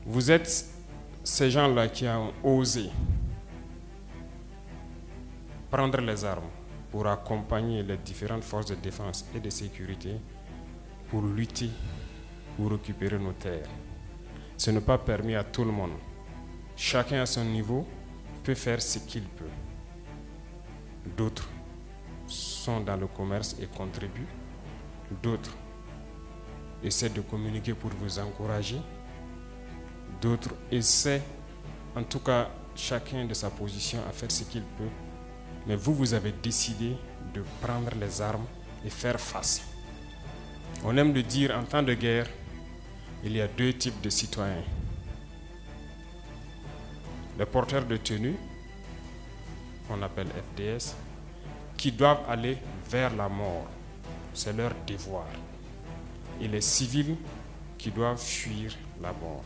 Vous êtes ces gens-là qui ont osé prendre les armes pour accompagner les différentes forces de défense et de sécurité pour lutter, pour récupérer nos terres. Ce n'est pas permis à tout le monde. Chacun à son niveau peut faire ce qu'il peut. D'autres sont dans le commerce et contribuent. D'autres essaient de communiquer pour vous encourager. D'autres essaient, en tout cas chacun de sa position, à faire ce qu'il peut. Mais vous, vous avez décidé de prendre les armes et faire face. On aime le dire, en temps de guerre, il y a deux types de citoyens. Les porteurs de tenue, qu'on appelle FDS, qui doivent aller vers la mort. C'est leur devoir. Et les civils qui doivent fuir la mort,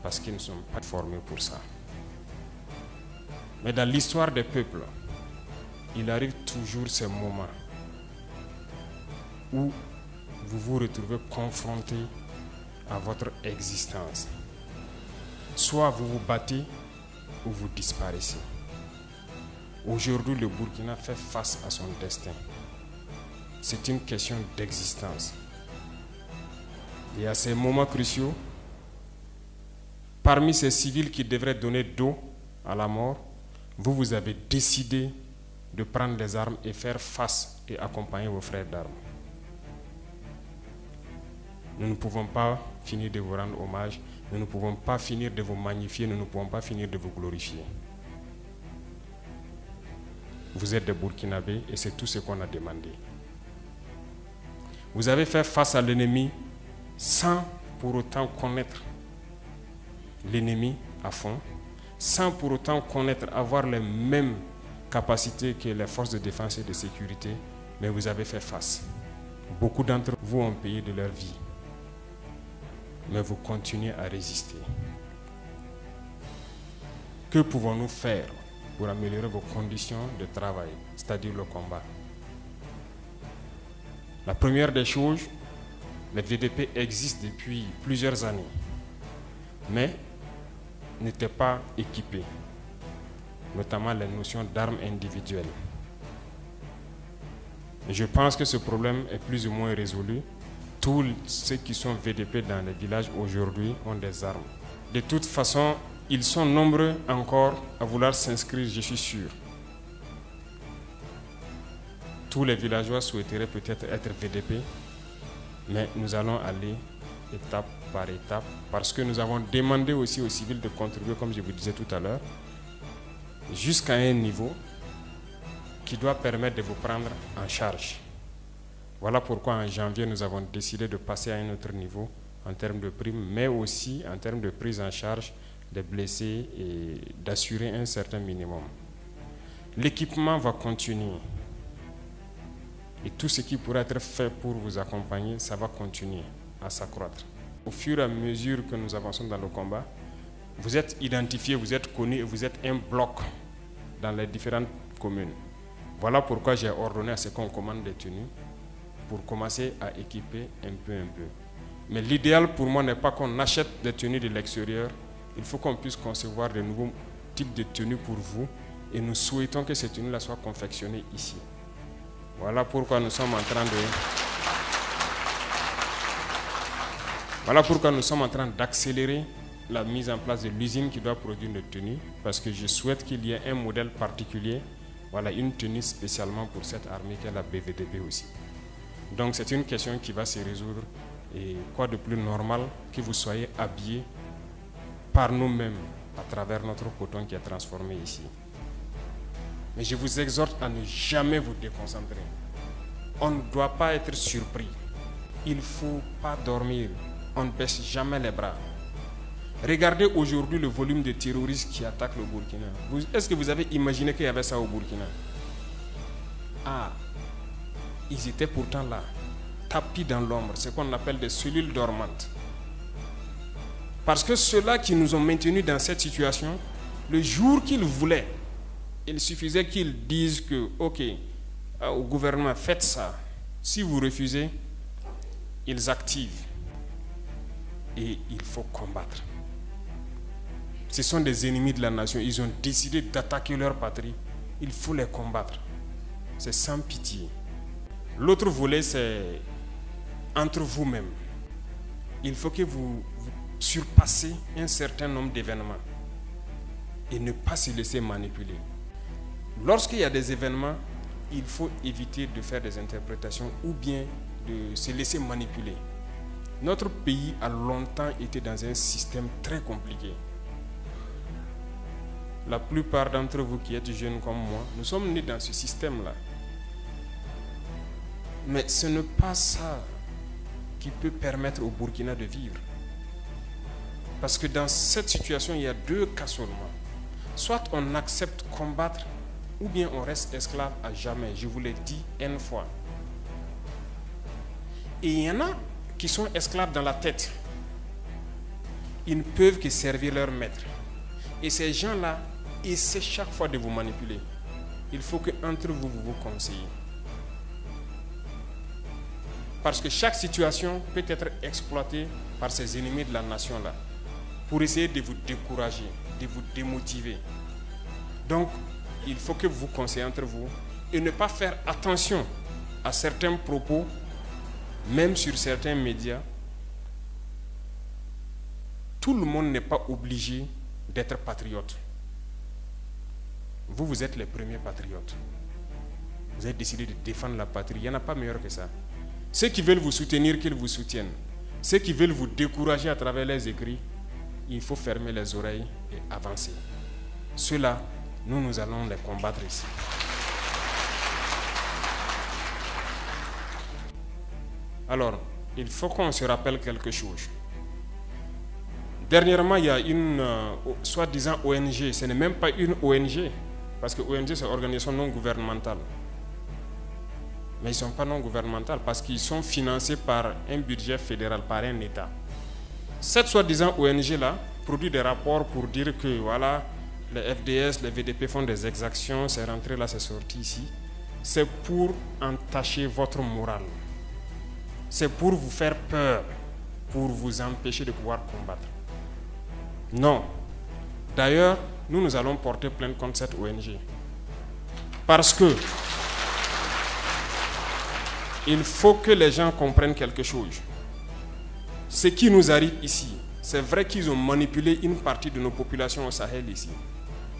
parce qu'ils ne sont pas formés pour ça. Mais dans l'histoire des peuples, il arrive toujours ces moments où vous vous retrouvez confronté à votre existence. Soit vous vous battez ou vous disparaissez. Aujourd'hui, le Burkina fait face à son destin. C'est une question d'existence. Et à ces moments cruciaux, parmi ces civils qui devraient donner dos à la mort, vous avez décidé de prendre les armes et faire face et accompagner vos frères d'armes. Nous ne pouvons pas finir de vous rendre hommage, nous ne pouvons pas finir de vous magnifier, nous ne pouvons pas finir de vous glorifier. Vous êtes des Burkinabés et c'est tout ce qu'on a demandé. Vous avez fait face à l'ennemi sans pour autant connaître l'ennemi à fond, sans pour autant connaître, avoir les mêmes capacités que les forces de défense et de sécurité, mais vous avez fait face. Beaucoup d'entre vous ont payé de leur vie, mais vous continuez à résister. Que pouvons-nous faire pour améliorer vos conditions de travail, c'est-à-dire le combat? La première des choses, les VDP existent depuis plusieurs années, mais n'étaient pas équipés, notamment les notions d'armes individuelles. Et je pense que ce problème est plus ou moins résolu. Tous ceux qui sont VDP dans les villages aujourd'hui ont des armes. De toute façon, ils sont nombreux encore à vouloir s'inscrire, je suis sûr. Tous les villageois souhaiteraient peut-être être VDP, mais nous allons aller étape par étape parce que nous avons demandé aussi aux civils de contribuer, comme je vous disais tout à l'heure, jusqu'à un niveau qui doit permettre de vous prendre en charge. Voilà pourquoi en janvier, nous avons décidé de passer à un autre niveau en termes de primes, mais aussi en termes de prise en charge des blessés et d'assurer un certain minimum. L'équipement va continuer. Et tout ce qui pourrait être fait pour vous accompagner, ça va continuer à s'accroître. Au fur et à mesure que nous avançons dans le combat, vous êtes identifiés, vous êtes connus et vous êtes un bloc dans les différentes communes. Voilà pourquoi j'ai ordonné à ce qu'on commande des tenues pour commencer à équiper un peu. Mais l'idéal pour moi n'est pas qu'on achète des tenues de l'extérieur. Il faut qu'on puisse concevoir de nouveaux types de tenues pour vous et nous souhaitons que ces tenues-là soient confectionnées ici. Voilà pourquoi nous sommes en train d'accélérer la mise en place de l'usine qui doit produire une tenue, parce que je souhaite qu'il y ait un modèle particulier, voilà, une tenue spécialement pour cette armée qu'est la BVDP aussi. Donc c'est une question qui va se résoudre, et quoi de plus normal que vous soyez habillés par nous-mêmes à travers notre coton qui est transformé ici. Mais je vous exhorte à ne jamais vous déconcentrer. On ne doit pas être surpris. Il ne faut pas dormir. On ne baisse jamais les bras. Regardez aujourd'hui le volume de terroristes qui attaquent le Burkina. Est-ce que vous avez imaginé qu'il y avait ça au Burkina? Ah, ils étaient pourtant là, tapis dans l'ombre, ce qu'on appelle des cellules dormantes. Parce que ceux-là qui nous ont maintenus dans cette situation, le jour qu'ils voulaient, il suffisait qu'ils disent que, ok, au gouvernement, faites ça. Si vous refusez, ils activent. Et il faut combattre. Ce sont des ennemis de la nation. Ils ont décidé d'attaquer leur patrie. Il faut les combattre. C'est sans pitié. L'autre volet, c'est entre vous-même. Il faut que vous surpassez un certain nombre d'événements et ne pas se laisser manipuler. Lorsqu'il y a des événements, il faut éviter de faire des interprétations ou bien de se laisser manipuler. Notre pays a longtemps été dans un système très compliqué. La plupart d'entre vous qui êtes jeunes comme moi, nous sommes nés dans ce système-là. Mais ce n'est pas ça qui peut permettre au Burkina de vivre. Parce que dans cette situation, il y a deux cas seulement. Soit on accepte combattre, ou bien on reste esclave à jamais. Je vous l'ai dit N fois. Et il y en a qui sont esclaves dans la tête. Ils ne peuvent que servir leur maître. Et ces gens-là essaient chaque fois de vous manipuler. Il faut qu'entre vous, vous vous conseillez. Parce que chaque situation peut être exploitée par ces ennemis de la nation-là pour essayer de vous décourager, de vous démotiver. Donc, il faut que vous vous conseillez entre vous et ne pas faire attention à certains propos, même sur certains médias. Tout le monde n'est pas obligé d'être patriote. Vous, vous êtes les premiers patriotes. Vous avez décidé de défendre la patrie. Il n'y en a pas meilleur que ça. Ceux qui veulent vous soutenir, qu'ils vous soutiennent. Ceux qui veulent vous décourager à travers les écrits, il faut fermer les oreilles et avancer. Ceux-là, nous allons les combattre ici. Alors, il faut qu'on se rappelle quelque chose. Dernièrement, il y a une soi-disant ONG. Ce n'est même pas une ONG, parce que ONG, c'est organisation non gouvernementale. Mais ils ne sont pas non gouvernementaux parce qu'ils sont financés par un budget fédéral, par un État. Cette soi-disant ONG-là produit des rapports pour dire que voilà, les FDS, les VDP font des exactions, c'est rentré là, c'est sorti ici. C'est pour entacher votre morale. C'est pour vous faire peur, pour vous empêcher de pouvoir combattre. Non. D'ailleurs, nous allons porter plainte contre cette ONG. Parce que il faut que les gens comprennent quelque chose. Ce qui nous arrive ici, c'est vrai qu'ils ont manipulé une partie de nos populations au Sahel ici.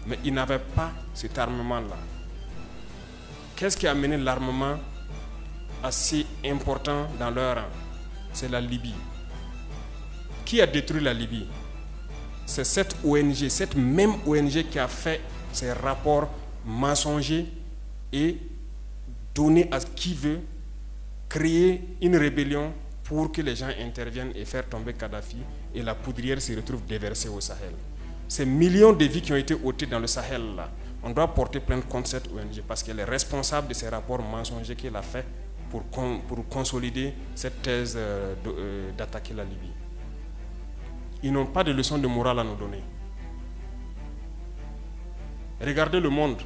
Mais ils n'avaient pas cet armement-là. Qu'est-ce qui a amené l'armement assez important dans leur rang? C'est la Libye. Qui a détruit la Libye? C'est cette ONG, cette même ONG qui a fait ces rapports mensongers et donné à qui veut créer une rébellion pour que les gens interviennent et faire tomber Kadhafi et la poudrière se retrouve déversée au Sahel. Ces millions de vies qui ont été ôtées dans le Sahel, là, on doit porter plainte contre cette ONG parce qu'elle est responsable de ces rapports mensongers qu'elle a fait pour consolider cette thèse d'attaquer la Libye. Ils n'ont pas de leçon de morale à nous donner. Regardez le monde.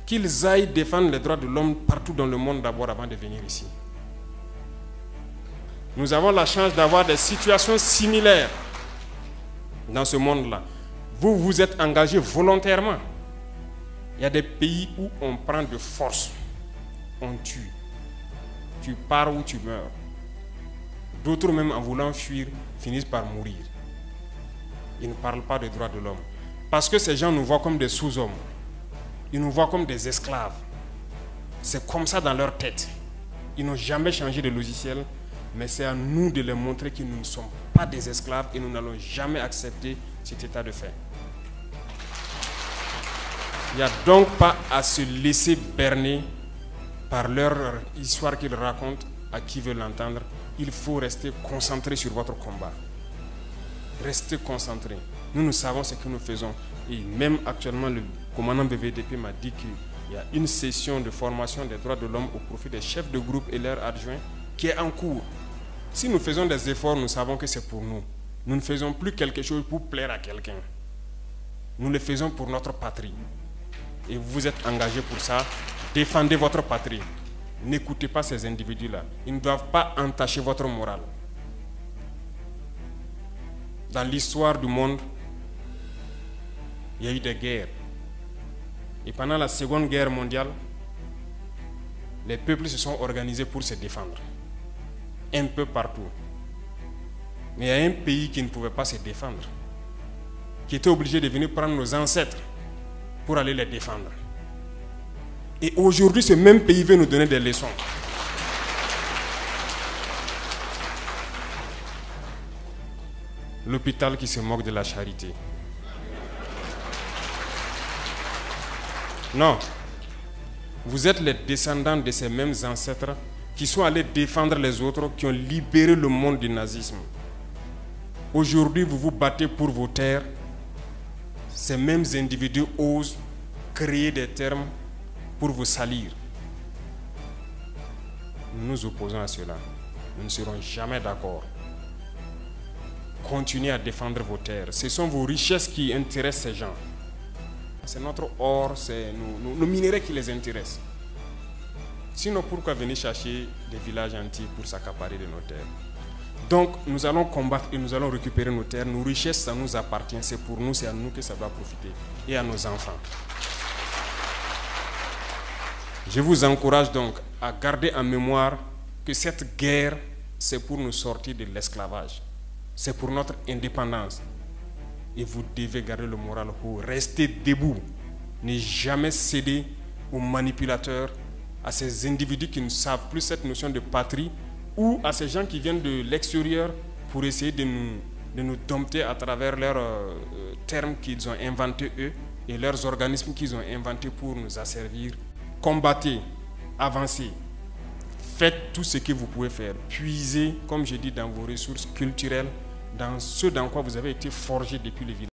Qu'ils aillent défendre les droits de l'homme partout dans le monde d'abord avant de venir ici. Nous avons la chance d'avoir des situations similaires dans ce monde-là. Vous vous êtes engagés volontairement. Il y a des pays où on prend de force, on tue. Tu pars ou tu meurs. D'autres même en voulant fuir finissent par mourir. Ils ne parlent pas des droits de l'homme. Parce que ces gens nous voient comme des sous-hommes. Ils nous voient comme des esclaves. C'est comme ça dans leur tête. Ils n'ont jamais changé de logiciel, mais c'est à nous de leur montrer que nous ne sommes pas des esclaves et nous n'allons jamais accepter cet état de fait. Il n'y a donc pas à se laisser berner par leur histoire qu'ils racontent à qui veut l'entendre. Il faut rester concentré sur votre combat. Restez concentré. Nous savons ce que nous faisons. Et même actuellement, le commandant BVDP m'a dit qu'il y a une session de formation des droits de l'homme au profit des chefs de groupe et leurs adjoints qui est en cours. Si nous faisons des efforts, nous savons que c'est pour nous. Nous ne faisons plus quelque chose pour plaire à quelqu'un. Nous le faisons pour notre patrie. Et vous êtes engagés pour ça. Défendez votre patrie. N'écoutez pas ces individus-là. Ils ne doivent pas entacher votre morale. Dans l'histoire du monde, il y a eu des guerres. Et pendant la Seconde Guerre mondiale, les peuples se sont organisés pour se défendre. Un peu partout. Mais il y a un pays qui ne pouvait pas se défendre, qui était obligé de venir prendre nos ancêtres pour aller les défendre. Et aujourd'hui, ce même pays veut nous donner des leçons. L'hôpital qui se moque de la charité. Non. Vous êtes les descendants de ces mêmes ancêtres qui sont allés défendre les autres, qui ont libéré le monde du nazisme. Aujourd'hui, vous vous battez pour vos terres. Ces mêmes individus osent créer des termes pour vous salir. Nous nous opposons à cela. Nous ne serons jamais d'accord. Continuez à défendre vos terres. Ce sont vos richesses qui intéressent ces gens. C'est notre or, c'est nos minerais qui les intéressent. Sinon, pourquoi venir chercher des villages entiers pour s'accaparer de nos terres? Donc, nous allons combattre et nous allons récupérer nos terres. Nos richesses, ça nous appartient. C'est pour nous, c'est à nous que ça doit profiter. Et à nos enfants. Je vous encourage donc à garder en mémoire que cette guerre, c'est pour nous sortir de l'esclavage. C'est pour notre indépendance. Et vous devez garder le moral haut. Restez debout. Ne jamais céder aux manipulateurs, à ces individus qui ne savent plus cette notion de patrie, ou à ces gens qui viennent de l'extérieur pour essayer de nous dompter à travers leurs termes qu'ils ont inventés eux et leurs organismes qu'ils ont inventés pour nous asservir. Combattez, avancez, faites tout ce que vous pouvez faire. Puisez, comme je dis, dans vos ressources culturelles, dans ce dans quoi vous avez été forgé depuis le village.